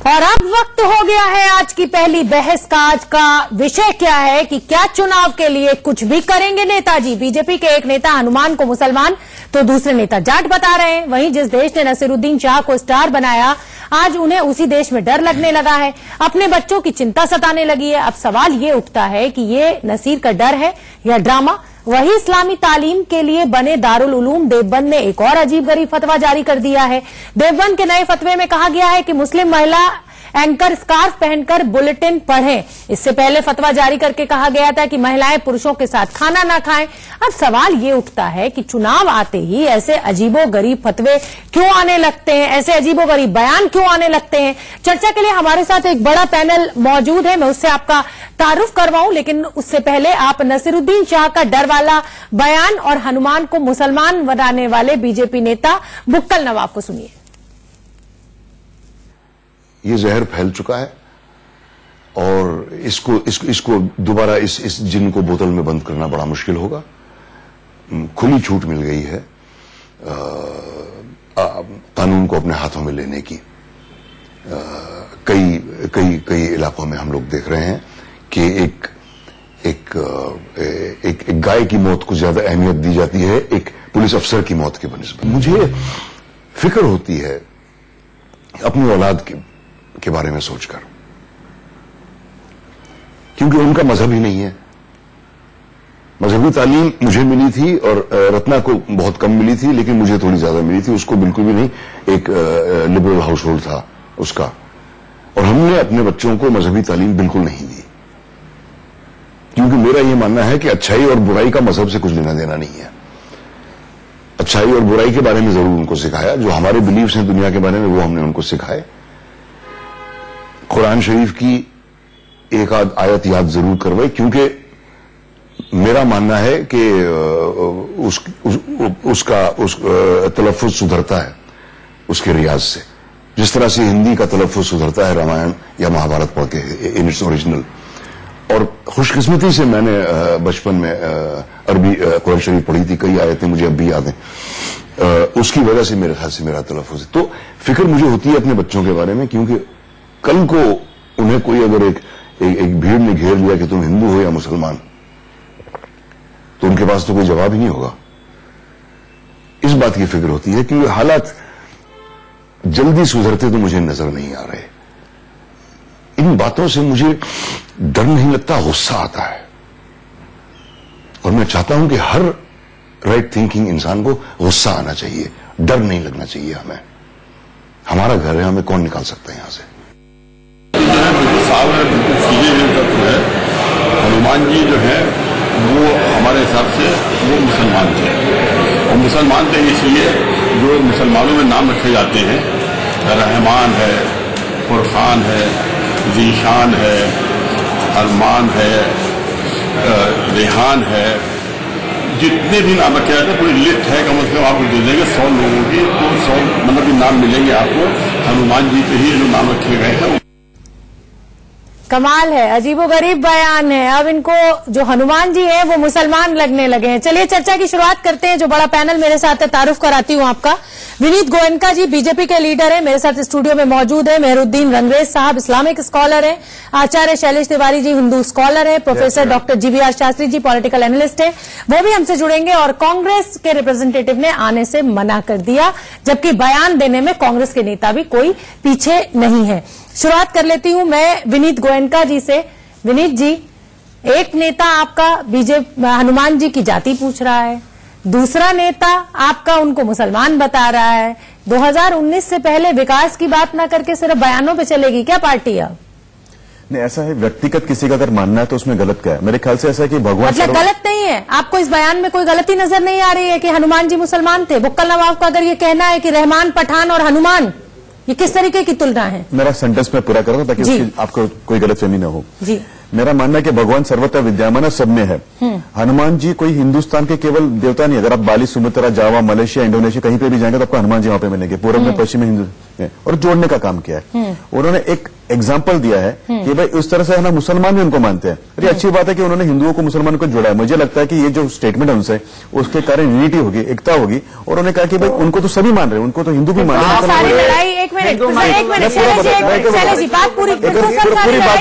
और अब वक्त हो गया है आज की पहली बहस का। आज का विषय क्या है कि क्या चुनाव के लिए कुछ भी करेंगे नेताजी। बीजेपी के एक नेता हनुमान को मुसलमान तो दूसरे नेता जाट बता रहे हैं। वहीं जिस देश ने नसीरुद्दीन शाह को स्टार बनाया, आज उन्हें उसी देश में डर लगने लगा है, अपने बच्चों की चिंता सताने लगी है। अब सवाल ये उठता है कि ये नसीर का डर है या ड्रामा। वही इस्लामी तालीम के लिए बने दारुल उलूम देवबंद ने एक और अजीबगरीब फतवा जारी कर दिया है। देवबंद के नए फतवे में कहा गया है कि मुस्लिम महिला एंकर स्कार्फ पहनकर बुलेटिन पढ़ें। इससे पहले फतवा जारी करके कहा गया था कि महिलाएं पुरुषों के साथ खाना ना खाएं। अब सवाल ये उठता है कि चुनाव आते ही ऐसे अजीबोगरीब फतवे क्यों आने लगते हैं, ऐसे अजीबोगरीब बयान क्यों आने लगते हैं। चर्चा के लिए हमारे साथ एक बड़ा पैनल मौजूद है, मैं उससे आपका तारुफ करवाऊं, लेकिन उससे पहले आप नसीरुद्दीन शाह का डर वाला बयान और हनुमान को मुसलमान बनाने वाले बीजेपी नेता बुक्कल नवाब को सुनिए। ये जहर फैल चुका है और इसको दोबारा इस जिन को बोतल में बंद करना बड़ा मुश्किल होगा। खुली छूट मिल गई है कानून को अपने हाथों में लेने की। कई इलाकों में हम लोग देख रहे हैं कि एक गाय की मौत को ज्यादा अहमियत दी जाती है एक पुलिस अफसर की मौत के बनिस्बत। मुझे फिक्र होती है अपनी औलाद के बारे में सोचकर, क्योंकि उनका मजहब ही नहीं है। मजहबी तालीम मुझे मिली थी और रत्ना को बहुत कम मिली थी, लेकिन मुझे थोड़ी ज्यादा मिली थी, उसको बिल्कुल भी नहीं। एक लिबरल हाउस होल्ड था उसका, और हमने अपने बच्चों को मजहबी तालीम बिल्कुल नहीं दी, क्योंकि मेरा यह मानना है कि अच्छाई और बुराई का मजहब से कुछ लेना देना नहीं है। अच्छाई और बुराई के बारे में जरूर उनको सिखाया, जो हमारे बिलीव्स हैं दुनिया के बारे में, वो हमने उनको सिखाए। कुरान शरीफ की एक आध आयत याद जरूर करवाई, क्योंकि मेरा मानना है कि उसका तलफ्फुज सुधरता है उसके रियाज से, जिस तरह से हिंदी का तलफ्फुज सुधरता है रामायण या महाभारत पढ़ के इन इट्स ओरिजिनल। और खुशकिस्मती से मैंने बचपन में अरबी कुरान शरीफ पढ़ी थी, कई आयतें मुझे अब भी याद हैं। उसकी वजह से मेरे ख्याल से मेरा तलफ्फुज है। तो फिक्र मुझे होती है अपने बच्चों के बारे में, क्योंकि कल को उन्हें कोई अगर एक भीड़ ने घेर लिया कि तुम हिंदू हो या मुसलमान, तो उनके पास तो कोई जवाब ही नहीं होगा। इस बात की फिक्र होती है कि हालात जल्दी सुधरते तो मुझे नजर नहीं आ रहे। इन बातों से मुझे डर नहीं लगता, गुस्सा आता है। और मैं चाहता हूं कि हर राइट थिंकिंग इंसान को गुस्सा आना चाहिए, डर नहीं लगना चाहिए हमें। हमारा घर है, हमें कौन निकाल सकता है यहां से। बिल्कुल सीधे तत्व है। हनुमान जी जो है वो हमारे हिसाब से वो मुसलमान थे, और मुसलमान थे इसलिए जो मुसलमानों में नाम रखे जाते हैं, रहमान है, फुरखान है, जीशान है, अरमान है, रेहान है, जितने भी नाम रखे जाते हैं पूरी लिस्ट है। कम से कम आपको दे देंगे 100 लोगों की, तो 100 मतलब भी नाम मिलेंगे आपको हनुमान जी पे ही जो नाम रखे गए हैं। कमाल है, अजीबोगरीब बयान है। अब इनको जो हनुमान जी है वो मुसलमान लगने लगे हैं। चलिए चर्चा की शुरुआत करते हैं। जो बड़ा पैनल मेरे साथ है, तारुफ कराती हूं आपका। विनीत गोयनका जी बीजेपी के लीडर है, मेरे साथ स्टूडियो में मौजूद है। मेहरुद्दीन रंगरेज साहब इस्लामिक स्कॉलर है। आचार्य शैलेश तिवारी जी हिंदू स्कॉलर है। Professor doctor GBR Shastri ji political analyst है, वो भी हमसे जुड़ेंगे। और कांग्रेस के रिप्रेजेंटेटिव ने आने से मना कर दिया, जबकि बयान देने में कांग्रेस के नेता भी कोई पीछे नहीं है। शुरुआत कर लेती हूं मैं विनीत गोयनका जी से। विनीत जी, एक नेता आपका बीजेपी हनुमान जी की जाति पूछ रहा है, दूसरा नेता आपका उनको मुसलमान बता रहा है। 2019 से पहले विकास की बात ना करके सिर्फ बयानों पे चलेगी क्या पार्टी अब? नहीं, ऐसा है, व्यक्तिगत किसी का अगर मानना है तो उसमें गलत क्या है? मेरे ख्याल से ऐसा है कि भगवान मतलब गलत नहीं है, आपको इस बयान में कोई गलती नजर नहीं आ रही है कि हनुमान जी मुसलमान थे? बुक्कल नवाब का अगर ये कहना है कि रहमान पठान और हनुमान, ये किस तरीके की तुलना है? मेरा सेंटेंस में पूरा कर रहा ताकि आपको कोई गलतफहमी न हो। जी, मेरा मानना है कि भगवान सर्वत्र विद्यमान है, सब में है। हनुमान जी कोई हिंदुस्तान के केवल देवता नहीं। अगर आप बाली, सुमित्रा, जावा, मलेशिया, इंडोनेशिया कहीं पे भी जाएंगे तो आपको हनुमान जी वहां पे मिलेंगे। पूर्व में, पश्चिम में हिंदू और जोड़ने का काम किया है। उन्होंने एक एग्जाम्पल दिया है कि भाई इस तरह से है ना, मुसलमान भी उनको मानते हैं। अरे अच्छी बात है कि उन्होंने हिंदुओं को, मुसलमानों को जोड़ा है। मुझे लगता है कि ये जो स्टेटमेंट है उनसे, उसके कारण यूनिटी होगी, एकता होगी। और उन्होंने कहा कि भाई उनको तो सभी मान रहे हैं, उनको तो हिंदू भी मान रहे हैं। सारी लड़ाई, एक मिनट शैलेश जी, बात पूरी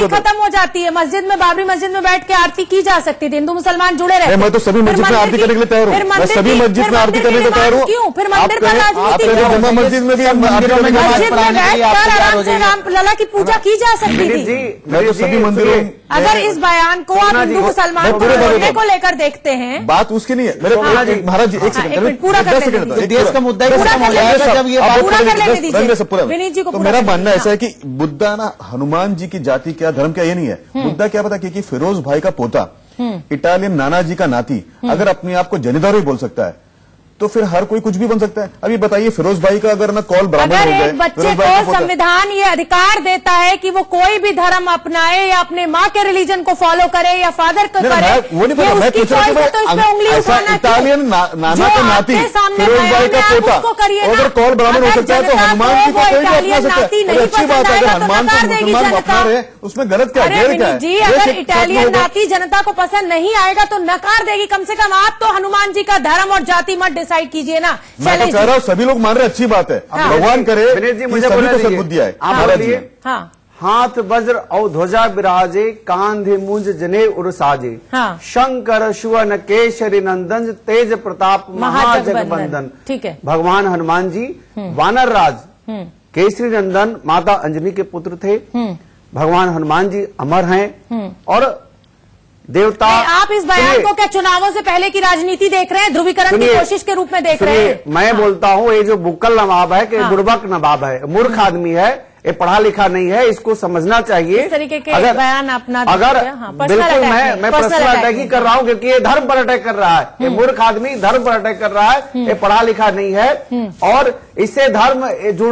खत्म हो जाती है। मस्जिद में, बाबरी मस्जिद में बैठ के आरती की जा सकती थी, हिंदू मुसलमान जुड़े रहे। मैं तो सभी मस्जिद में आरती करने के लिए तैयार हूँ। मैं सभी मस्जिद में आरती करने के लिए तैयार हूँ। क्यों फिर मंदिर पर राजनीति? जमा मस्जिद में भी मस्जिद में बैठकर आराम से रामलला की पूजा की जा सकती थी। मैं तो सभी मंदिरों, अगर इस बयान को आप हिंदू मुसलमान को लेकर देखते हैं, बात उसकी नहीं है। मेरे महाराज जी एक सेकंड, पूरा कर लेने देश का मुद्दा पूरा कर लेने दीजिए विनीत जी को। तो मेरा मानना ऐसा है कि मुद्दा ना हनुमान जी की जाति क्या, धर्म क्या, ये नहीं है मुद्दा। क्या पता कि फिरोज भाई का पोता, इटालियन नाना जी का नाती, अगर अपने आप को जनेदार ही बोल सकता है तो फिर हर कोई कुछ भी बन सकता है। अभी बताइए, फिरोज भाई का अगर ना कॉल ब्राह्मण हो जाए, एक बच्चे को संविधान ये अधिकार देता है कि वो कोई भी धर्म अपनाए या अपने माँ के रिलीजन को फॉलो करे या फादर को करे, वो नहीं पता। मैं पूछ रहा हूँ इटालियन नाना के नाती फिरोज भाई का पोता अगर कॉल ब्राह्मण हो सकता है तो हनुमान जी को कोई भी अपना सकता है। अच्छी बात है, अगर हनुमान को मुसलमान अपना रहे उसमें गलत क्या है, क्या जी? अगर इटालियन नाती जनता को पसंद नहीं आएगा तो नकार देगी। कम से कम आप तो हनुमान जी का धर्म और जाति मत डिसाइड कीजिए ना। मैं तो कह रहा हूँ सभी लोग मान रहे, अच्छी बात है। भगवान करे मुझे सभी को सद्बुद्धि आए। हाँ, हाथ वज्र और ध्वजा विराजे, कांधे मुंज जने उरसाजे। शंकर सुवन केशरी नंदन, तेज प्रताप महाजगबंदन। ठीक है। भगवान हनुमान जी वानर राज केसरी नंदन माता अंजनी के पुत्र थे। भगवान हनुमान जी अमर हैं और देवता। आप इस बयान को क्या चुनावों से पहले की राजनीति देख रहे हैं, ध्रुवीकरण की कोशिश के रूप में देख रहे हैं? मैं बोलता हूँ ये जो बुक्कल नवाब है कि बुड़बक नवाब है, मूर्ख आदमी है, ये पढ़ा लिखा नहीं है, इसको समझना चाहिए। इस तरीके के बयान अपना अगर बिल्कुल मैं पर्सनल अटैक ही कर रहा हूँ क्योंकि ये धर्म पर अटैक कर रहा है। ये मूर्ख आदमी धर्म पर अटैक कर रहा है, ये पढ़ा लिखा नहीं है और इससे धर्म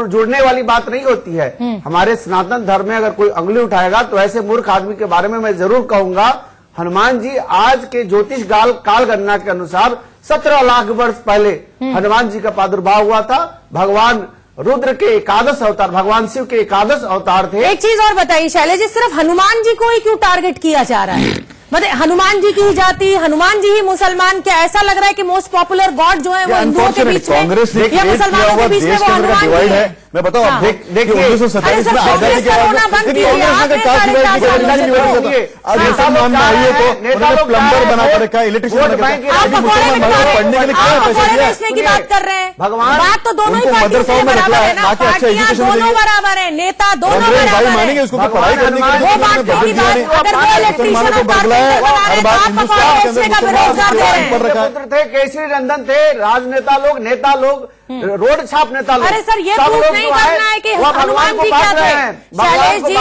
जुड़ने वाली बात नहीं होती है। हमारे सनातन धर्म में अगर कोई अंगुली उठाएगा तो ऐसे मूर्ख आदमी के बारे में मैं जरूर कहूंगा। हनुमान जी आज के ज्योतिष काल गणना के अनुसार 17 लाख वर्ष पहले हनुमान जी का प्रादुर्भाव हुआ था। भगवान रुद्र के एकादश अवतार, भगवान शिव के एकादश अवतार थे। एक चीज और बताइए शैलेश जी, सिर्फ हनुमान जी को ही क्यों टारगेट किया जा रहा है? मतलब हनुमान जी की ही जाति, हनुमान जी ही मुसलमान, क्या ऐसा लग रहा है कि मोस्ट पॉपुलर गॉड जो है वो हिंदुओं के बीच में या मुसलमानों के बीच में वो हनुमान जी है? मैं बताऊं, आप देखिए 1947 में आजादी के मुसलमान भाइयों को उन्होंने प्लम्बर बना कर रखा है, इलेक्ट्रिशियन पढ़ने के लिए क्या पैसे की बात कर रहे हैं? भगवान बात तो दोनों ही मदरसाओं में रखा है, ना कि अच्छा एजुकेशन दोनों बराबर है, नेता दोनों बराबर है। मानेंगे उसको पढ़ाई करने के लिए मुसलमानों को बदला है। हर बात हिंदुस्तान के अंदर मुसलमान पर रखा पुत्र थे, केसरी नंदन थे, राजनेता लोग, नेता लोग, रोड छाप नेता लोग। अरे सर, ये प्रूफ नहीं करना है कि हनुमान जी क्या थे। शैलेश जी,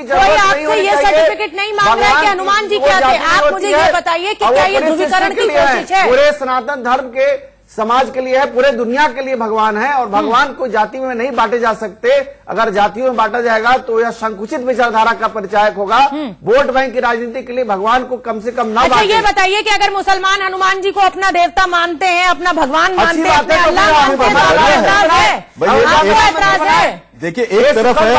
कोई आपसे ये सर्टिफिकेट नहीं मांग रहा है कि हनुमान जी क्या थे। आप मुझे ये बताइए कि क्या ये ध्रुवीकरण की कोशिश है? पूरे सनातन धर्म के समाज के लिए है, पूरे दुनिया के लिए भगवान है और भगवान को जाति में नहीं बांटे जा सकते। अगर जातियों में बांटा जाएगा तो यह संकुचित विचारधारा का परिचायक होगा। वोट बैंक की राजनीति के लिए भगवान को कम से कम ना बांटे। ये बताइए कि अगर मुसलमान हनुमान जी को अपना देवता मानते हैं, अपना भगवान मानते हैं, अपना अल्लाह मानते हैं, देखिए एक तरफ है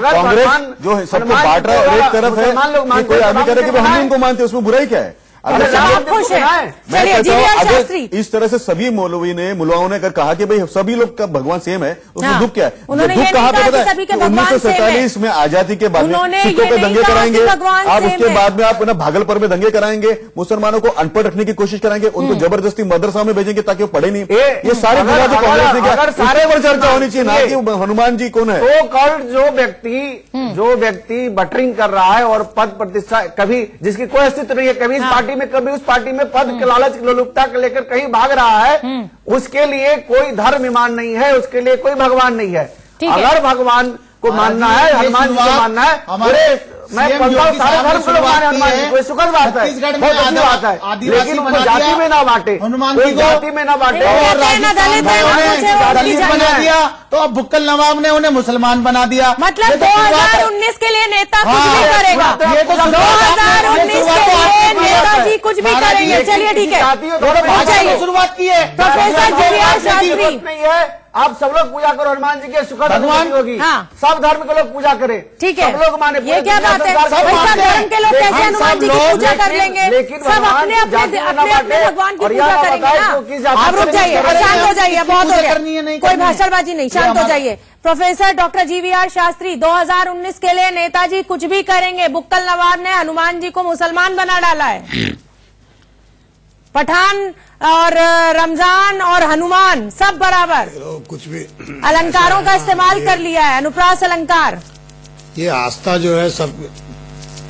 कांग्रेस जो सबको बांट रहा है और एक तरफ है कोई आदमी कह रहे कि हम उनको मानते हैं, उसमें बुराई क्या है? अगर खुश है, मैं कहता हूँ अगर इस तरह से सभी मौलवी ने मुलाओं ने कहा कि भाई सभी लोग का भगवान सेम है, उसमें दुख क्या है? दुख कहाँ पे पता है? 1947 में आजादी के बाद में सिखों पे दंगे कराएंगे आप, उसके बाद में आप भागलपुर में दंगे कराएंगे, मुसलमानों को अनपढ़ रखने की कोशिश कराएंगे, उनको जबरदस्ती मदरसा में भेजेंगे ताकि वो पढ़े नहीं। ये सारे कांग्रेस ने क्या सारे पर चर्चा होनी चाहिए ना कि हनुमान जी कौन है। जो व्यक्ति बटरिंग कर रहा है और पद प्रतिष्ठा कभी जिसकी कोई अस्तित्व नहीं है, कभी इस पार्टी में कभी उस पार्टी में पद के लालच लोलुपता के लेकर कहीं भाग रहा है, उसके लिए कोई धर्म ईमान नहीं है, उसके लिए कोई भगवान नहीं है। अगर भगवान को मानना है, हनुमान जी को मानना है, पूरे मैं बोलता हूँ सारे धर्म को लोग माने हनुमान जी, कोई सुखद बात है, बहुत अच्छी बात है, लेकिन उनको जाति में ना बांटे, कोई जाति में ना बांटे। और दलित बना दिया तो अब बुक्कल नवाब ने उन्हें मुसलमान बना दिया। मतलब 2019 के लिए नेता कुछ भी करेगा, 2019 के लिए नेताजी कुछ भी करेंगे। चलिए ठीक है, शुरुआत की है प्रोफेसर जीवीआर शास्त्री। नहीं है, आप सब लोग पूजा करो हनुमान जी के, सुखद भगवान होगी। हाँ। सब धर्म के लोग पूजा करें, ठीक है, सब लोग माने। ये क्या बात है, सब धर्म के लोग कैसे हनुमान जी की पूजा कर लेंगे? सब अपने अपने भगवान की पूजा करेंगे ना। आप रुक जाइए, शांत हो जाइए, बहुत हो गया, कोई भाषणबाजी नहीं, शांत हो जाइए। प्रोफेसर डॉक्टर जीवीआर शास्त्री, 2019 के लिए नेताजी कुछ भी करेंगे, बुक्कल नवाब ने हनुमान जी को मुसलमान बना डाला है। पठान और रमजान और हनुमान सब बराबर, कुछ भी अलंकारों का इस्तेमाल कर लिया है, अनुप्रास अलंकार। ये आस्था जो है सब,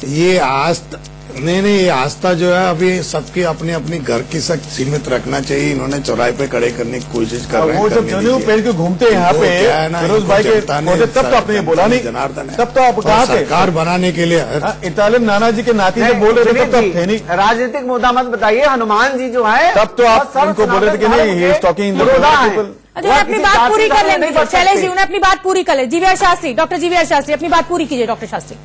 ये आस्था नहीं, ये आस्था जो है अभी सबकी अपनी अपनी घर की तक सीमित रखना चाहिए। इन्होंने चौराहे पे खड़े करने की कोशिश कर रहे हैं। वो जब जनेऊ पहन के घूमते हैं यहाँ पे फिरोज भाई के, तब तो आपने ये बोला नहीं, जनार्दन है, तब तो आप कहाँ थे? सरकार बनाने के लिए इटालियन नाना जी के नाती से बोल रहे थे, तब थे नहीं। राजनीतिक मुद्दा मत बताइए, हनुमान जी जो है तब तो आप उनको बोल रहे थे कि नहीं, ही इज टॉकिंग अपनी बात पूरी कर लेंगे शैलेश जी, उन्हें अपनी बात पूरी कर ले। GVR Shastri, doctor GVR Shastri अपनी बात पूरी कीजिए। डॉक्टर शास्त्री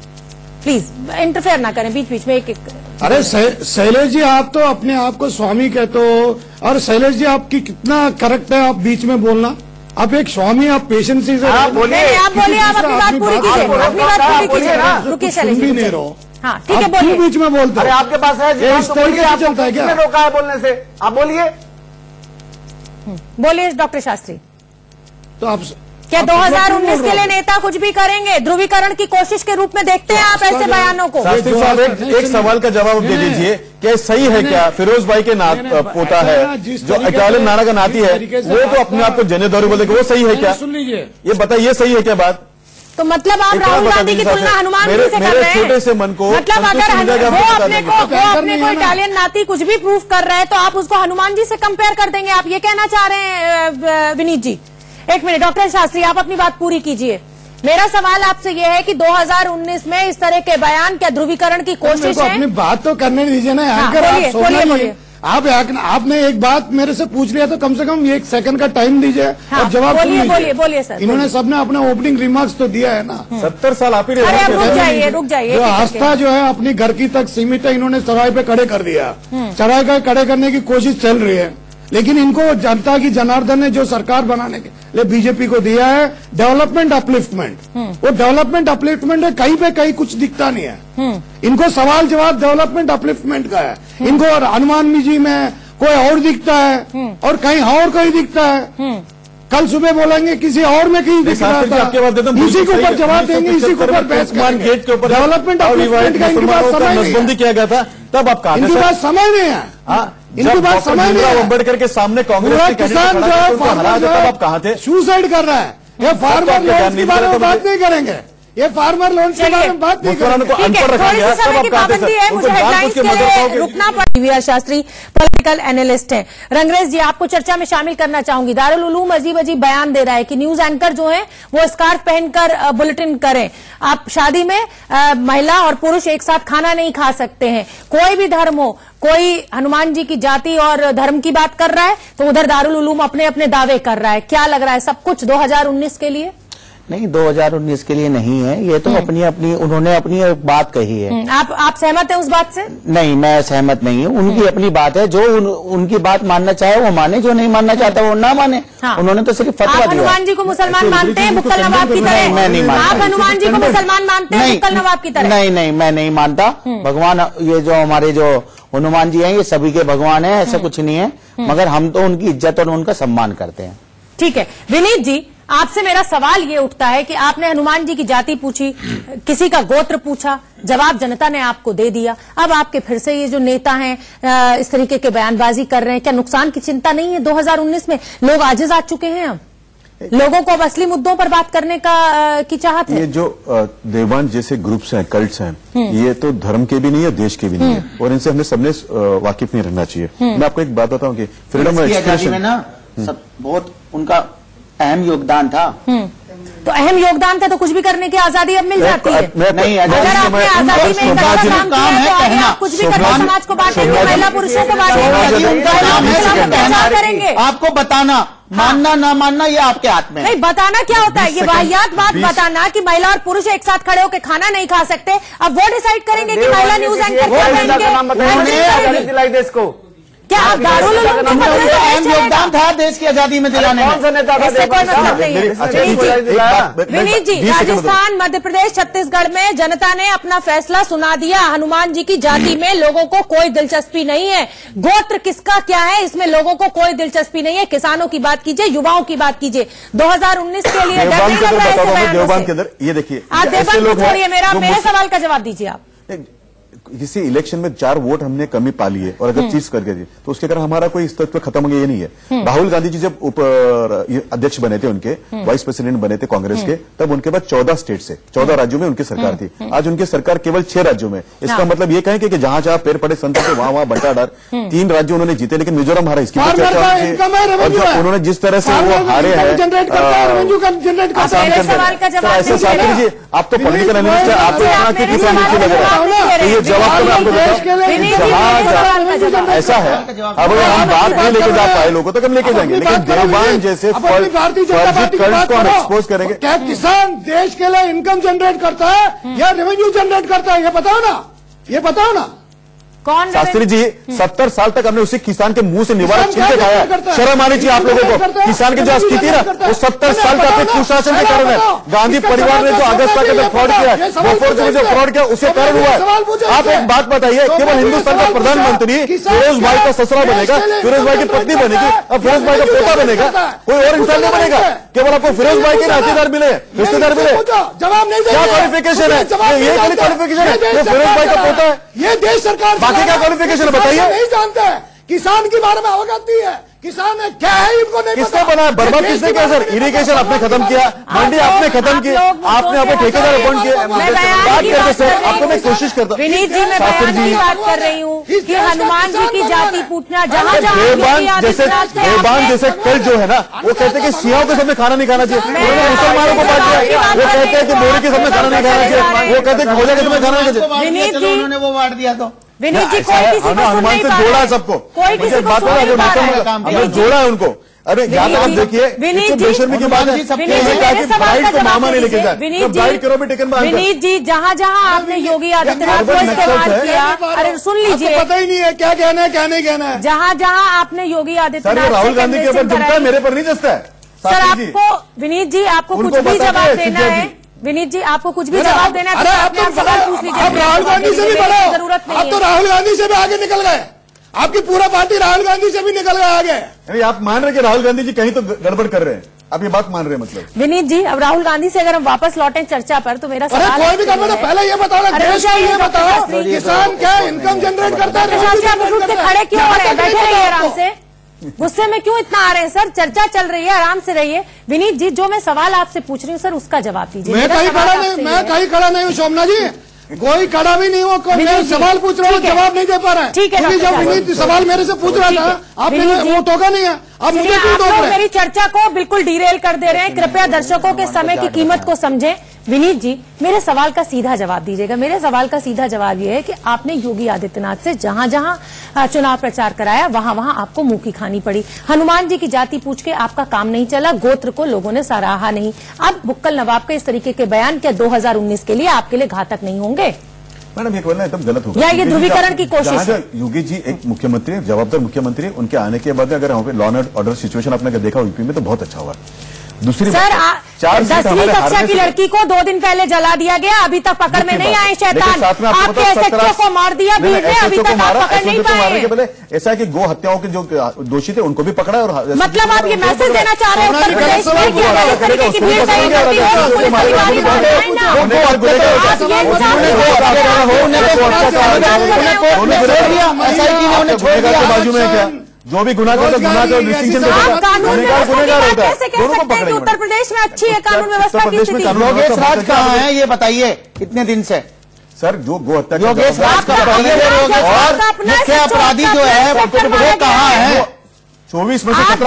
प्लीज इंटरफेयर ना करें बीच बीच में, एक एक। अरे शैलेश जी, आप तो अपने आप को स्वामी कहते हो, और शैलेश जी आपकी कितना करेक्ट है आप बीच में बोलना। आप एक स्वामी, आप पेशेंसी से आप बोलिए, आप अपनी बात पूरी कीजिए, अपनी बात पूरी कीजिए। रुकिए शैलेश जी, नहीं रहो। हाँ ठीक है, बोलिए। बीच में बोलते अरे आपके पास है, इस तरीके से चलता है क्या? रोका है बोलने से, आप बोलिए। बोलिए डॉक्टर शास्त्री। तो आप क्या 2019 के लिए नेता कुछ भी करेंगे? ध्रुवीकरण की कोशिश के रूप में देखते हैं आप ऐसे बयानों को? शास्त्री साहब एक सवाल का जवाब दे दीजिए, क्या सही है क्या फिरोज भाई के पोता है जो इटालियन नाना का नाती है, वो तो अपने आप को जने दौरी बोले, वो सही है क्या? सुन लीजिए, ये बताइए सही है क्या बात? तो मतलब आप राहुल गांधी की तुलना हनुमान जी से कर रहे हैं? छोटे से मन को मतलब अगर वो अपने को इटालियन नाती कुछ भी प्रूफ कर रहे हैं तो आप उसको हनुमान जी से कंपेयर कर देंगे, आप ये कहना चाह रहे हैं विनीत जी? एक मिनट डॉक्टर शास्त्री, आप अपनी बात पूरी कीजिए। मेरा सवाल आपसे यह है कि 2019 में इस तरह के बयान क्या ध्रुवीकरण की कोशिश है? अपनी बात तो करने दीजिए ना। हाँ, बोलिए। आपने एक बात मेरे से पूछ लिया तो कम से कम 1 सेकंड का टाइम दीजिए और जवाब बोलिए सर। इन्होंने सबने अपना ओपनिंग रिमार्क्स तो दिया है ना। 70 साल आप ही रुक जाइए। जो आस्था जो है अपनी घर की तक सीमित है, इन्होंने चौराहे पे खड़े कर दिया। चौराहे पे खड़े करने की कोशिश चल रही है, लेकिन इनको जनता की जनार्दन ने जो सरकार बनाने के लिए बीजेपी को दिया है डेवलपमेंट अपलिफ्टमेंट, वो डेवलपमेंट अपलिफ्टमेंट है, कहीं पे कहीं कुछ दिखता नहीं है। इनको सवाल जवाब डेवलपमेंट अपलिफ्टमेंट का है। इनको हनुमान जी में कोई और दिखता है और कहीं और कोई दिखता है। कल सुबह बोलेंगे किसी और में कहीं दिख रहा था, इसी के ऊपर जवाब देंगे, इसी के ऊपर बहस करेंगे। गेट के ऊपर डेवलपमेंट अपलिफ्टमेंट का इनके पास समय नसबंदी किया गया था, तब आप इनके पास समय नहीं है। इनके पास समय नहीं है। अम्बेडकर के सामने कांग्रेस के किसान जो है, फार्मर जो है, आप कहाँ थे? सुसाइड कर रहा है। ये फार्मर लोन के बारे में बात नहीं करेंगे, ये फार्मर लोन के बारे में बात नहीं करेंगे। पाबंदी है, मुझे हेडलाइंस के लिए रुकना पड़ा। जीवीआर शास्त्री पॉलिटिकल एनालिस्ट हैं। रंगरेज जी, आपको चर्चा में शामिल करना चाहूंगी। दारुल उलूम अजीब अजीब बयान दे रहा है कि न्यूज एंकर जो है वो स्कार्फ पहनकर बुलेटिन करें। आप शादी में महिला और पुरुष एक साथ खाना नहीं खा सकते हैं, कोई भी धर्म हो। कोई हनुमान जी की जाति और धर्म की बात कर रहा है तो उधर दारुल उलूम अपने अपने दावे कर रहा है। क्या लग रहा है, सब कुछ 2019 के लिए? नहीं, 2019 के लिए नहीं है, ये तो उन्होंने अपनी बात कही है। आप सहमत हैं उस बात से? नहीं, मैं सहमत नहीं हूँ। उनकी अपनी बात है, जो उनकी बात मानना चाहे वो माने, जो नहीं मानना चाहता वो ना माने। हाँ। उन्होंने तो सिर्फ फतवा दिया। हनुमान जी को मुसलमान मानते हैं बुक्कल नवाब की तरह? मैं नहीं मानता। आप हनुमान जी को मुसलमान मानते हैं बुक्कल नवाब की तरह? नहीं, मैं नहीं मानता। भगवान, ये जो हमारे जो हनुमान जी हैं ये सभी के भगवान हैं, ऐसा कुछ नहीं है, मगर हम तो उनकी इज्जत और उनका सम्मान करते हैं। ठीक है विनीत जी, आपसे मेरा सवाल ये उठता है कि आपने हनुमान जी की जाति पूछी, किसी का गोत्र पूछा, जवाब जनता ने आपको दे दिया। अब आपके फिर से ये जो नेता हैं इस तरीके के बयानबाजी कर रहे हैं, क्या नुकसान की चिंता नहीं है? 2019 में लोग आजिज आ चुके हैं, अब लोगों को अब असली मुद्दों पर बात करने की चाहत है। ये जो देवान जैसे ग्रुप्स हैं, कल्ट्स हैं, ये तो धर्म के भी नहीं है, देश के भी नहीं है, और इनसे हमने सबने वाकिफ नहीं रहना चाहिए। मैं आपको एक बात बताऊं कि फ्रीडम ऑफ एक्सप्रेशन में ना बहुत उनका अहम योगदान था। तो अहम योगदान थे तो कुछ भी करने की आजादी अब मिल जाती है। नहीं, अगर आपने आजादी में काम किया तो आगे आप कुछ भी करके समाज को बांटेंगे, महिला पुरुषों को बांटेंगे। आपको बताना, मानना ना मानना ये आपके हाथ में। नहीं, बताना क्या होता है? ये वाहियात बात बताना कि महिला और पुरुष एक साथ खड़े होकर खाना नहीं खा सकते। अब वो डिसाइड करेंगे कि महिला न्यूज एंकर क्या करेंगे। इसको क्या आप दारुल योगदान था देश की आजादी में दिलाने में? इससे कोई मतलब नहीं है। विनीत जी, राजस्थान, मध्य प्रदेश, छत्तीसगढ़ में जनता ने अपना फैसला सुना दिया। हनुमान जी की जाति में लोगों को कोई दिलचस्पी नहीं है। गोत्र किसका क्या है इसमें लोगों को कोई दिलचस्पी नहीं है। किसानों की बात कीजिए, युवाओं की बात कीजिए। 2019 के लिए डर नहीं लग रहा है देवबान के अंदर। ये देखिए, आप देवबान को छोड़िए, मेरे सवाल का जवाब दीजिए आप। किसी इलेक्शन में 4 वोट हमने कमी पा ली है और अगर चीज करके दी तो उसके कारण हमारा कोई तत्व खत्म हो गया, ये नहीं है। राहुल गांधी जी जब अध्यक्ष बने थे, उनके वाइस प्रेसिडेंट बने थे कांग्रेस के, तब उनके बाद 14 स्टेट से 14 राज्यों में उनकी सरकार थी। आज उनकी सरकार केवल 6 राज्यों में। इसका मतलब ये कहें कि जहां जहां पैर पड़े संतों के वहां बंटाढार 3 राज्यों उन्होंने जीते, लेकिन मिजोरम हारा। इसकी उन्होंने जिस तरह से वो हारे हैं। आप तो पॉलिटिकल एनालिस्ट है, आपको इतना क्यों लग रहा है? जवाब तो मैं आपको देता हूं। ऐसा है, अब हम बात नहीं लेके जा पाए लोगों तो हम लेके जाएंगे, लेकिन देवबान जैसे फर्जी कर्ज को हम एक्सपोज करेंगे। क्या किसान देश के लिए इनकम जनरेट करता है या रेवेन्यू जनरेट करता है? ये बताओ ना, ये बताओ ना। कौन शास्त्री जी 70 साल तक हमने उसी किसान के मुंह से निवारण छीन के खाया। शर्म आनी चाहिए आप लोगों को। किसान की जो स्थिति ना वो 70 साल का अपने कुशासन के कारण है। गांधी परिवार ने जो अगस्ता के अंदर फ्रॉड किया, बोफोर्स में जो फ्रॉड किया, उससे कारण हुआ है। आप एक बात बताइए, केवल हिंदुस्तान का प्रधानमंत्री फिरोज भाई का ससुरा बनेगा, फिरोज भाई की पत्नी बनेगी और फिरोज भाई का पोता बनेगा, कोई और इंसान नहीं बनेगा। केवल आपको फिरोज भाई के रिश्तेदार मिले, रिश्तेदार मिले। जवाब नहीं, क्या क्वालिफिकेशन है? ये क्वालिफिकेशन है, फिरोज भाई का पोता है। ये देश सरकार बाकी क्या क्वालिफिकेशन बताइए? नहीं जानते हैं किसान के बारे में अवगत नहीं है। किसान है क्या है इनको नहीं किसने बनाया? बर्बाद किसने किया सर? इरिगेशन आपने खत्म किया, मंडी आपने खत्म की, आपने अपने ठेकेदार अपॉइंट किए। बात करके सर आपको मैं कोशिश करता हूँ। विनीत जी, मैं बयान की बात कर रही हूँ कि हनुमान जी की जाति पूछना जहाँ देवबान जैसे कल जो है ना, वो कहते हैं कि सियाओं के सामने खाना नहीं खाना चाहिए, उन्होंने मुसलमानों को बांट दिया। वो कहते हैं कि मोरी के सामने खाना नहीं खाना चाहिए, वो कहते हैं खोजा के सामने खाना नहीं चाहिए। विनीत जी, उन्होंने वो बांट दिया तो विनीत जी, कोई किसी को हनुमान से जोड़ा है सबको, कोई किसी को हमने जोड़ा है उनको। अरे यहाँ आप देखिए, बेशर्मी की बात है। मामा नहीं लेके जाए, ब्राइड करो भी टेकन बात। विनीत जी, जहाँ जहाँ आपने योगी आदित्यनाथ को इस्तेमाल किया, अरे सुन लीजिए, पता ही नहीं है क्या कहना है क्या नहीं कहना है। जहाँ जहाँ आपने योगी आदित्यनाथ, राहुल गांधी के ऊपर जमता है, मेरे पर नहीं जमता है। सर आपको, विनीत जी, आपको कुछ भी जवाब देना है, विनीत जी आपको कुछ भी जवाब देना है तो आप सवाल पूछ लीजिए। आप राहुल गांधी से भी बड़े हो, जरूरत नहीं। आप तो राहुल गांधी से भी आगे निकल गए। आपकी पूरा पार्टी राहुल गांधी से भी निकल गए आगे। नहीं, आप मान रहे कि राहुल गांधी जी कहीं तो गड़बड़ कर रहे हैं, आप ये बात मान रहे हैं मतलब? विनीत जी, अब राहुल गांधी से अगर हम वापस लौटें चर्चा पर तो मेरा सवाल, कोई भी काम है पहले ये बताओ, देश को ये बताओ किसान क्या इनकम जनरेट करता है? खड़े क्यों हो रहे हैं? बैठे रहिए आराम से, गुस्से में क्यों इतना आ रहे हैं सर? चर्चा चल रही है, आराम से रहिए। विनीत जी, जो मैं सवाल आपसे पूछ रही हूँ सर, उसका जवाब दीजिए। मैं कहीं खड़ा नहीं हूँ शोभना जी, कोई खड़ा भी नहीं हो। मैं सवाल पूछ रहा हूँ, जवाब नहीं दे पा रहा है। ठीक है, जब विनीत सवाल मेरे से पूछ रहा था, आपने वो टोका नहीं है। आप मुझे क्यों टोक रहे हैं? मेरी चर्चा को बिल्कुल डिरेल कर दे रहे हैं। कृपया दर्शकों के समय की कीमत को समझें। विनीत जी, मेरे सवाल का सीधा जवाब दीजिएगा। मेरे सवाल का सीधा जवाब ये है कि आपने योगी आदित्यनाथ से जहां जहां चुनाव प्रचार कराया, वहां वहां आपको मुंह की खानी पड़ी। हनुमान जी की जाति पूछ के आपका काम नहीं चला, गोत्र को लोगों ने सराहा नहीं। अब बुक्कल नवाब के इस तरीके के बयान क्या 2019 के लिए आपके लिए घातक नहीं होंगे? मैडम ये बोलना एकदम गलत होगा। या ये ध्रुवीकरण की कोशिश है? योगी जी एक मुख्यमंत्री, जवाबदार मुख्यमंत्री, उनके आने के बाद अगर वहाँ पे लॉ एंड ऑर्डर सिचुएशन आपने देखा यूपी में तो बहुत अच्छा हुआ। दूसरी सर, 10वीं कक्षा की लड़की को 2 दिन पहले जला दिया गया, अभी तक पकड़ में नहीं आए शैतान। आपके एसएचओ को मार दिया भीड़ ने, अभी तक आप पकड़ नहीं पाए। ऐसा है कि गो हत्याओं के जो दोषी थे उनको भी पकड़ा और मतलब आप ये मैसेज देना चाह रहे हो उत्तर प्रदेश में कि अगर इस तरीके की भीड़ नहीं करती हो तो पुलिस अधिकारी बाजू में क्या जो भी गुनाह करता गुनाह का डिस्टिंक्शन गुनेगार होता है। दोनों को पकड़ेंगे। उत्तर प्रदेश में अच्छी है कानून व्यवस्था की स्थिति। योगेश राज कहाँ है ये बताइए, कितने दिन से? सर जो गो हत्या योगेश राज का और मुख्य अपराधी जो है वो कहाँ है? 24 में से 17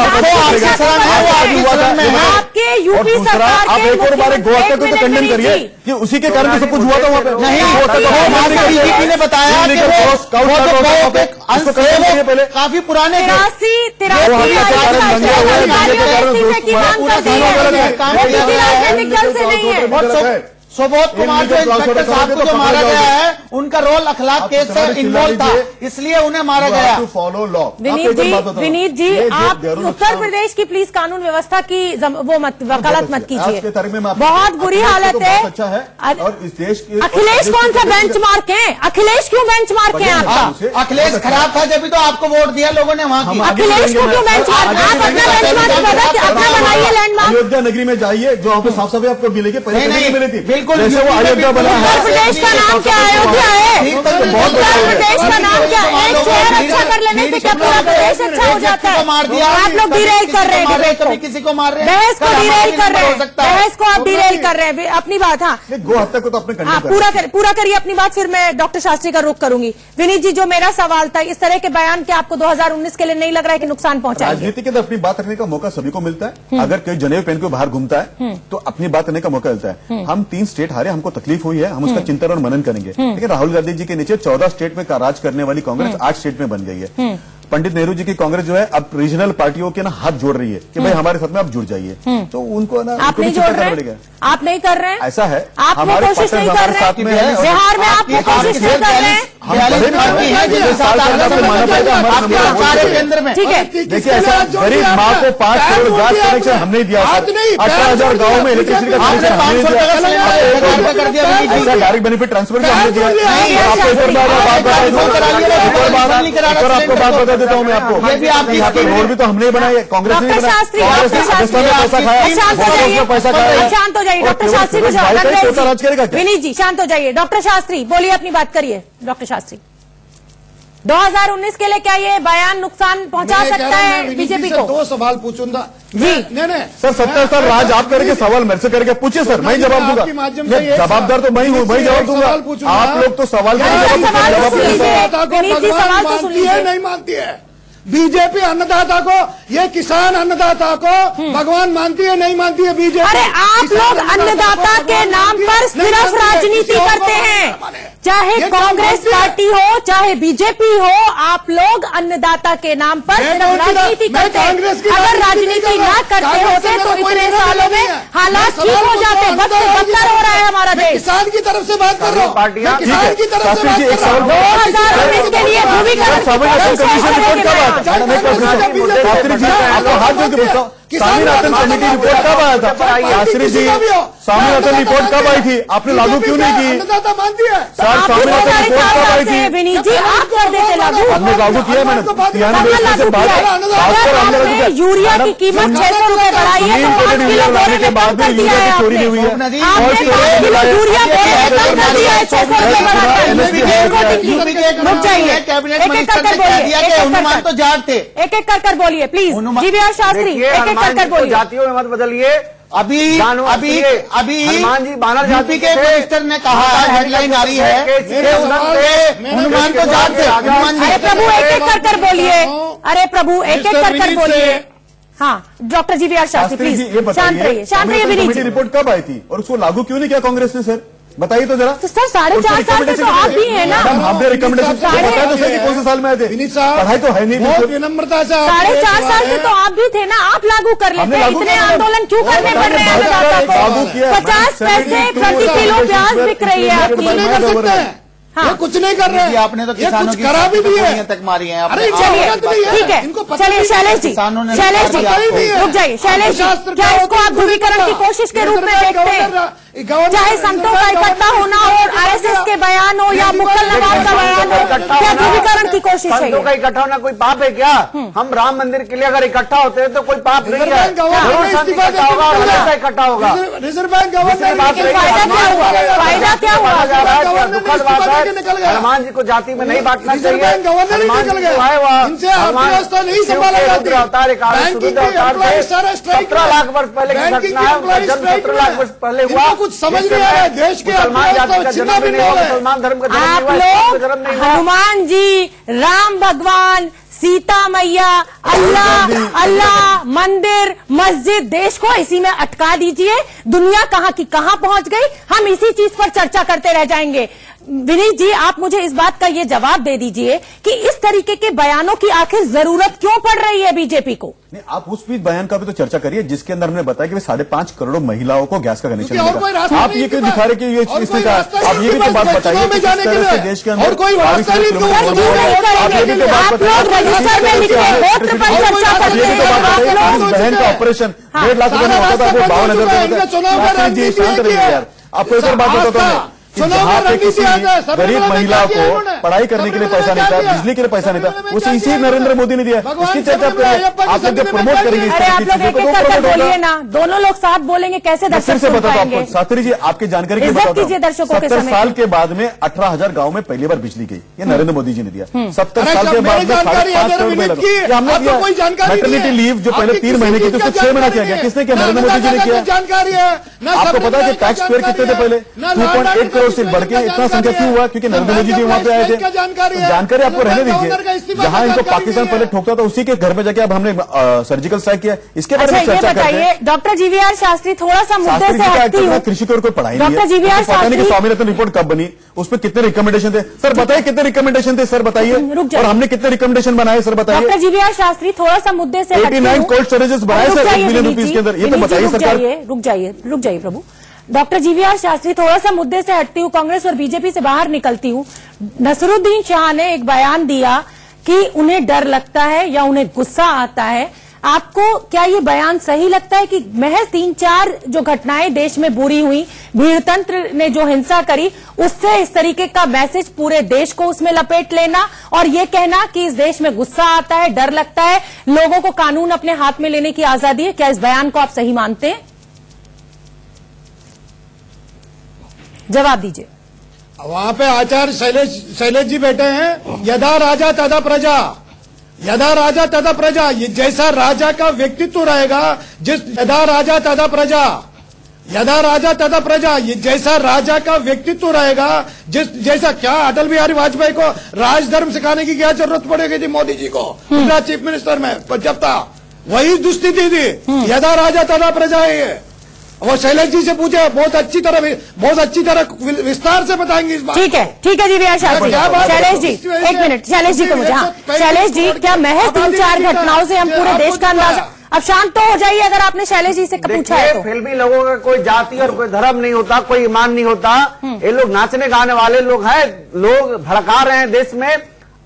आपके यूपी सरकार आप एक और बार गो हत्या को तो खंडन करिए कि उसी के कारण सब कुछ हुआ था वहाँ पे। नहीं, बीजेपी ने बताया कि पहले काफी पुराने सुबोध कुमार जो इंस्पेक्टर साहब को जो मारा गया है उनका रोल अखलाक केस से इन्वॉल्व था, इसलिए उन्हें मारा गया। Follow law. विनीत जी आप उत्तर प्रदेश की प्लीज कानून व्यवस्था की वो मत वकालत मत कीजिए, बहुत बुरी हालत है। और इस देश के अखिलेश कौन सा बेंचमार्क है? अखिलेश क्यों बेंचमार्क है आपका? अखिलेश खराब था जब भी तो आपको वोट दिया लोगों ने वहाँ की। अखिलेश को क्यों बेंचमार्क? आप अपना बेंचमार्क अपना बनाइए लैंडमार्क। अयोध्या नगरी में जाइए, जो वहाँ पे साफ सफाई आपको मिलेगी, पहले नहीं मिली थी। बिल्कुल जैसे वो अयोध्या बना है। उत्तर प्रदेश का नाम क्या है? अयोध्या है। उत्तर प्रदेश का नाम क्या है? एक शहर अच्छा कर लेने से क्या पूरा प्रदेश अच्छा हो जाता है? मार दिया आप लोग डिरेल कर रहे हैं, कभी किसी को मार रहे हैं, बहस को डिरेल कर रहे हैं, बहस को आप डिरेल कर रहे हैं। अपनी बात, हाँ गो हत्या को तो अपने पूरा करिए अपनी बात, फिर मैं डॉक्टर शास्त्री का रुख करूंगी। विनीत जी जो मेरा सवाल था, इस तरह के बयान क्या आपको 2019 के लिए नहीं लग रहा है कि नुकसान पहुंचाएंगे? राजनीति के अंदर अपनी बात रखने का मौका सभी को मिलता है। अगर कोई जनेऊ पहन के बाहर घूमता है तो अपनी बात रखने का मौका मिलता है। हम 3 स्टेट हारे, हमको तकलीफ हुई है, हम उसका चिंतन और मनन करेंगे। लेकिन राहुल गांधी जी के नीचे 14 स्टेट में राज करने वाली कांग्रेस 8 स्टेट में बन गई है। पंडित नेहरू जी की कांग्रेस जो है अब रीजनल पार्टियों के ना हाथ जोड़ रही है कि भाई हमारे साथ में आप जुड़ जाइए, तो उनको ना आप नहीं जोड़ रहे हैं, आप नहीं कर रहे हैं, ऐसा है आप कोशिश नहीं कर रहे हैं, बिहार में आप कोशिश नहीं कर रहे हैं। ठीक है, देखिए ऐसा गरीब माँ को 5 करोड़ गैस कनेक्शन हमने दिया, 18,000 गाँव में इलेक्ट्रिसिटी का कनेक्शन हमने दिया, ऐसा डायरेक्ट बेनिफिट ट्रांसफर हमने दिया। आपको बात बता देता हूँ मैं आपको, यहाँ पे रोड भी तो हमने बनाई है, कांग्रेस ने बनाया, पैसा खाया। शांत हो जाइए डॉक्टर शास्त्री, विनीत जी शांत हो जाइए। डॉक्टर शास्त्री बोलिए, अपनी बात करिए। डॉक्टर शास्त्री 2019 के लिए क्या ये बयान नुकसान पहुंचा सकता है बीजेपी को? 2 सवाल पूछूंगा जी। नहीं सर 70 साल राज आप करके सवाल मेरे से करके पूछिए सर, मैं जवाब दूंगा। जवाबदार तो मैं हूँ, मैं जवाब दूंगा। आप लोग तो सवाल नहीं मानती है बीजेपी अन्नदाता को, ये किसान अन्नदाता को भगवान मानती है, नहीं मानती है बीजेपी? अरे आप लोग अन्नदाता के नाम पर सिर्फ राजनीति करते हैं, चाहे कांग्रेस पार्टी हो चाहे बीजेपी हो, आप लोग अन्नदाता के नाम पर राजनीति करते हैं। अगर राजनीति ना करते होते तो इतने सालों में हालात ठीक हो जाते। बदतर हो रहा है हमारा देश। किसान की तरफ से बात कर रहा हूँ, किसान की तरफ से बात कर रहा हूँ। 2019 के लिए ध्रुवीकरण आपको हाथ जोड़ के पूछता हूँ, स्वामीनाथन कमेटी रिपोर्ट कब आया था? शास्त्री जी स्वामीनाथन रिपोर्ट कब आई थी? आपने लागू क्यों नहीं की? अन्नदाता मानती है सर, स्वामीनाथन रिपोर्ट कब आई थी? विनीत जी आप कर देते लागू, हमने लागू किया मैंने यूरिया की कीमत 600 रुपए बढ़ाई है, के बाद भी यूरिया की चोरी नहीं हुई है। यूरिया कैबिनेट मिनिस्टर ने कह दिया कि हनुमान तो जाट थे। एक एक कर बोलिए प्लीज जीवीआर शास्त्री, एक एक कर बोलिए। जातियों में मत बदलिए। अभी हनुमान जी बानर जाति के मिनिस्टर ने कहा, हेडलाइन आ रही है हनुमान तो जाट थे। हनुमान जी, अरे प्रभु एक एक कर बोलिए, अरे प्रभु एक एक कर बोलिए। हाँ डॉक्टर जीवीआर शास्त्री प्लीज शांत रहिए, शांत रहिए। विनीत जी रिपोर्ट कब आई थी और उसको लागू क्यों नहीं किया कांग्रेस ने? सर बताइए तो जरा। तो सर 4.5 साल से तो आप भी है ना, हमने रिकमेंडेशन बताया तो सही कौन से साल में आए थे? पढ़ाई तो है नहीं, विनम्रता से 4.5 साल से तो आप भी थे ना, आप लागू कर लेते हैं। इतने आंदोलन क्यों करने पड़ रहे हैं? 50 पैसे प्रति किलो प्याज बिक रही है आपकी। कर सकते हैं, ये कुछ नहीं कर रहे हैं। आपने तो किसानों की करा भी है तक मारी है। अरे चलिए ठीक है, चलिए शैलेश जी, शैलेश जी रुक जाइए। शैलेश जी क्या इसको आप ध्रुवीकरण की कोशिश के रूप में देखते हैं? चाहे संतों का इकट्ठा होना और आरएसएस के बयान हो या मुक्कल नवाब का बयान हो, क्या ध्रुवीकरण की कोशिश है? संतों का इकट्ठा होना कोई पाप है क्या? हम राम मंदिर के लिए अगर इकट्ठा होते हैं तो कोई पाप नहीं है। जरूर संत इकट्ठा होगा और हमेशा इकट्ठा होगा। रिजर्व बैंक गवर्नर फायदा क्या हुआ? दुखद बात है, हनुमान जी को जाति में नहीं बांटना चाहिए। हनुमान जी जो है वह अर्थव्यवस्था नहीं संभाला जाती। अवतार 17 लाख वर्ष पहले की घटना है, उनका जन्म 17 लाख वर्ष पहले हुआ। कुछ समझ नहीं आ रहा है देश के मुसलमान जाति का जन्म नहीं हुआ, मुसलमान धर्म का जन्म नहीं हुआ, हनुमान जी, राम भगवान, सीता मैया, अल्लाह अल्लाह, मंदिर, मस्जिद, देश को इसी में अटका दीजिए। दुनिया कहां की कहां पहुंच गई, हम इसी चीज पर चर्चा करते रह जाएंगे। विनीत जी, आप मुझे इस बात का ये जवाब दे दीजिए कि इस तरीके के बयानों की आखिर जरूरत क्यों पड़ रही है बीजेपी को? नहीं, आप उस भी बयान का भी तो चर्चा करिए जिसके अंदर हमने बताया कि 5.5 करोड़ महिलाओं को गैस का कनेक्शन मिलेगा। आप ये क्यों दिखा रहे कि ये इसने कहा? आप ये भी तो बात बताइए कि किस तरह से देश के अंदर कोई बात नहीं, बहन का ऑपरेशन 1.5 लाख रुपए में होता था, वो 52,000 आपको एक और बात बताता हूँ कि जहाँ पे किसी गरीब महिला को पढ़ाई करने के लिए पैसा नहीं था, बिजली के लिए पैसा नहीं था, उसे इसी नरेंद्र मोदी ने दिया। इसकी चर्चा आप लोग जब प्रमोट करेंगे इस तरह की चीजों को तो बोलिए ना, दोनों लोग साथ बोलेंगे कैसे? फिर से बताता हूँ आपको शास्त्री जी, आपकी जानकारी की बताता हूँ। 70 साल के बाद में 18,000 गाँव में पहली बार बिजली गई, ये नरेंद्र मोदी जी ने दिया। 70 साल के बाद में 5.5 करोड़ रुपए लगा। हमने दिया मैटरनिटी लीव जो पहले 3 महीने की थी उसको 6 महीना किया गया। किसने किया? नरेंद्र मोदी जी ने किया। जानकारी है। आपको पता है कि टैक्स पेयर कितने थे पहले? 2.8 करोड़ से बढ़ के इतना संख्या क्यों हुआ? क्योंकि नरेंद्र मोदी जी वहां पे आए थे। जानकारी आपको रहने दीजिए। जहां इनको पाकिस्तान पहले ठोकता था उसी के घर में जाके अब हमने सर्जिकल स्ट्राइक किया, इसके बारे में चर्चा करते हैं। डॉक्टर जीवीआर शास्त्री, थोड़ा सा मुद्दे से हटती हूं। कृषि को कोई पढ़ाई नहीं है। Doctor GVR Shastri, Swaminathan report कब बनी, उसमें कितने रिकमेंडेशन थे? सर बताइए कितने रिकमेंडेशन थे, सर बताइए। और हमने कितने रिकमेंडेशन बनाए, सर बताइए। डॉक्टर जीवीआर शास्त्री, थोड़ा सा मुद्दे से 89 कोल्ड स्टोरेजेस बनाए सर 1 बिलियन रुपीज के अंदर, ये तो बताइए सरकार। रुक जाइए प्रभु। डॉक्टर जीवीआर शास्त्री, थोड़ा सा मुद्दे से हटती हूँ, कांग्रेस और बीजेपी से बाहर निकलती हूँ। नसरुद्दीन शाह ने एक बयान दिया कि उन्हें डर लगता है या उन्हें गुस्सा आता है। आपको क्या ये बयान सही लगता है कि महज 3-4 जो घटनाएं देश में बुरी हुई, भीड़तंत्र ने जो हिंसा करी, उससे इस तरीके का मैसेज पूरे देश को उसमें लपेट लेना और ये कहना कि इस देश में गुस्सा आता है, डर लगता है, लोगों को कानून अपने हाथ में लेने की आजादी है, क्या इस बयान को आप सही मानते हैं? जवाब दीजिए। वहां पे आचार्य शैलेश जी बैठे हैं। यदा राजा तदा प्रजा, यदा राजा तदा प्रजा, ये जैसा राजा का व्यक्तित्व रहेगा, जिस यदा राजा तदा प्रजा, यदा राजा तदा प्रजा, ये जैसा राजा का व्यक्तित्व रहेगा, जिस जैसा क्या अटल बिहारी वाजपेयी को राजधर्म सिखाने की क्या जरूरत पड़ेगी थी मोदी जी को गुजरात चीफ मिनिस्टर में जब था, वही दुस्थिति थी। यदा राजा तदा प्रजा है। वो शैलेश जी से पूछे, बहुत अच्छी तरह विस्तार से बताएंगे इस बात। ठीक है जीवीआर शास्त्री। शैलेश जी, एक मिनट, शैलेश जी को मुझे, हाँ शैलेश जी, क्या महज 3-4 घटनाओं से हम पूरे देश का अंदाजा? अब शांत तो हो जाइए अगर आपने शैलेश जी से पूछा है तो। फिल्मी लोगों का कोई जाति और कोई धर्म नहीं होता, कोई ईमान नहीं होता। ये लोग नाचने गाने वाले लोग हैं, लोग भड़का रहे हैं देश में।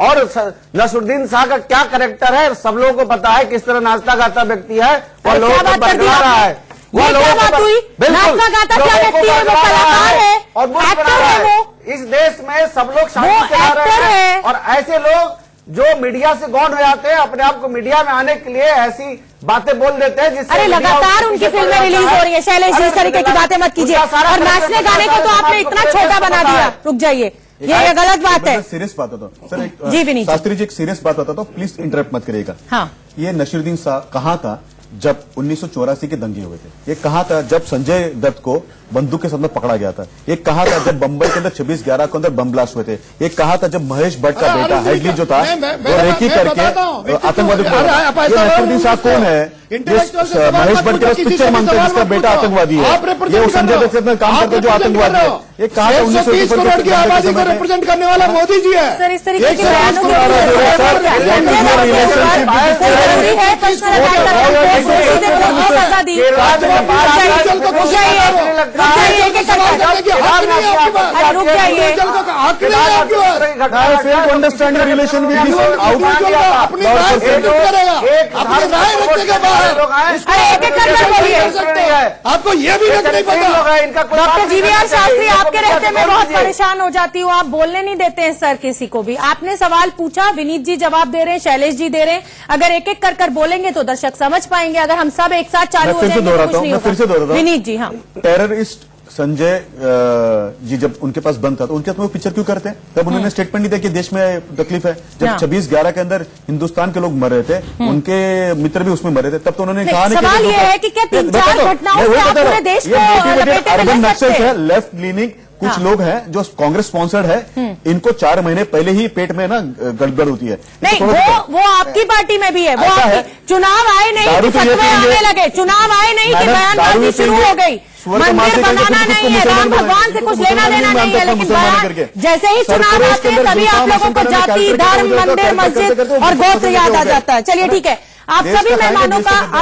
और नसरुद्दीन शाह का क्या कैरेक्टर है सब लोगों को पता है, किस तरह नाचता गाता व्यक्ति है, और लोगों को बरकरार रहा है। ये क्या बात हुई? नाचता गाता क्या व्यक्ति है? वो कलाकार है और एक्टर है। वो इस देश में सब लोग शांति से रह रहे हैं और ऐसे लोग जो मीडिया से गौन हो जाते हैं, अपने आप को मीडिया में आने के लिए ऐसी बातें बोल देते हैं जिससे अरे लगातार उनकी फिल्में रिलीज हो रही है। शैलेश जी, इस तरीके की बातें मत कीजिए। और नाचने गाने को तो आपने इतना छोटा बना दिया। रुक जाइए, ये गलत बात है। सीरियस बात होता है सर। जी विनीत शास्त्री जी, एक सीरियस बात होता तो प्लीज इंटरप्ट मत करिएगा। हाँ, ये नसीरुद्दीन शाह कहाँ था जब 1984 के दंगे हुए थे? ये कहा था जब संजय दत्त को बंदूक के साथ में पकड़ा गया था? ये कहा था जब बंबई के अंदर 26/11 के अंदर बम ब्लास्ट हुए थे? ये कहा था जब महेश भट्ट का बेटा हैडली जो था वो रेकी करके आतंकवादी को? नसीरुद्दीन शाह कौन है? महेश भट्ट के पिक्चर मांगते हैं जिसका बेटा आतंकवादी है, ये संजय दत्त के साथ काम करते जो आतंकवादी है। ये कहा 1930 करोड़ की आबादी को रिप्रेजेंट करने वाला मोदी जी है। सर, इस तरीके के अंडरस्टैंड रिलेशन विद दिस अपनी राय रखने के बाद आपको ये भी नहीं पता। डॉक्टर जीवीआर शास्त्री, आपके रहते मैं बहुत परेशान हो जाती हूँ। आप बोलने नहीं देते हैं सर किसी को भी। आपने सवाल पूछा, विनीत जी जवाब दे रहे हैं, शैलेश जी दे रहे हैं। अगर एक एक कर बोलेंगे तो दर्शक समझ पाएंगे। अगर हम सब एक साथ चालू हो जाएंगे तो कुछ नहीं होगा। विनीत जी, हाँ, टेररिस्ट संजय जी जब उनके पास बंद था तो उनके हाथ में वो पिक्चर क्यों करते हैं? तब उन्होंने स्टेटमेंट नहीं दिया कि देश में तकलीफ है। जब 26/11 के अंदर हिंदुस्तान के लोग मर रहे थे, उनके मित्र भी उसमें मरे थे, तब तो उन्होंने कहा नहीं। सवाल ये है कि क्या 3-4 घटनाओं से आप पूरे देश को लपेटे में ले सकते हैं? लेफ्ट लीनिंग कुछ लोग हैं जो कांग्रेस स्पॉन्सर्ड है, इनको 4 महीने पहले ही पेट में ना गड़बड़ होती है। नहीं, वो आपकी पार्टी में भी है, वो चुनाव आए नहीं आने लगे, चुनाव आए नहीं कि बयानबाजी शुरू हो गई, मंदिर बनाना नहीं है, राम भगवान से कुछ लेना देना नहीं है, लेकिन बयान जैसे ही चुनाव आते हैं तभी आप लोगों को जाति, धर्म, मंदिर, मस्जिद और गोत्र याद आ जाता है। चलिए ठीक है, आप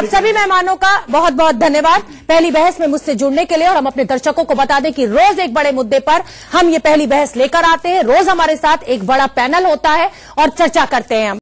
सभी मेहमानों का बहुत बहुत धन्यवाद पहली बहस में मुझसे जुड़ने के लिए। और हम अपने दर्शकों को बता दें कि रोज एक बड़े मुद्दे पर हम ये पहली बहस लेकर आते हैं, रोज हमारे साथ एक बड़ा पैनल होता है और चर्चा करते हैं हम।